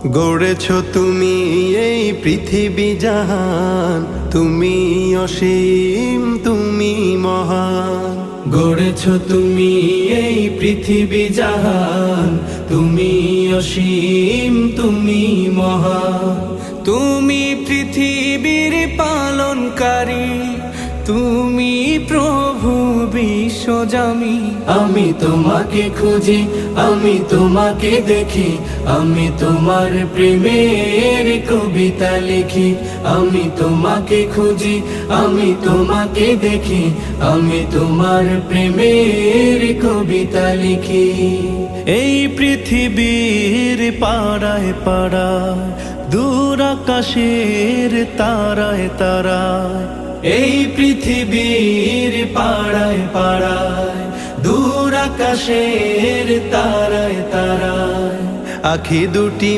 গড়েছ তুমি এই পৃথিবী জাহান, তুমি অসীম তুমি মহান। গড়েছ তুমি এই পৃথিবী জাহান, তুমি অসীম তুমি মহান। তুমি পৃথিবীর পালনকারী, তুমি প্রভু বিশ্বজামি। আমি তোমাকে খুঁজি, আমি তোমাকে দেখি, আমি তোমার প্রেমের কবিতা লিখি। আমি তোমাকে খুঁজি, আমি তোমাকে দেখি, আমি তোমার প্রেমের কবিতা লিখি। এই পৃথিবীর পাড়ায় পাড়ায়, দূর আকাশের তারায় তারায়, এই পৃথিবীর পাড়ায় পাড়ায়, দূর আকাশের তারায় তারায়, আখি দুটি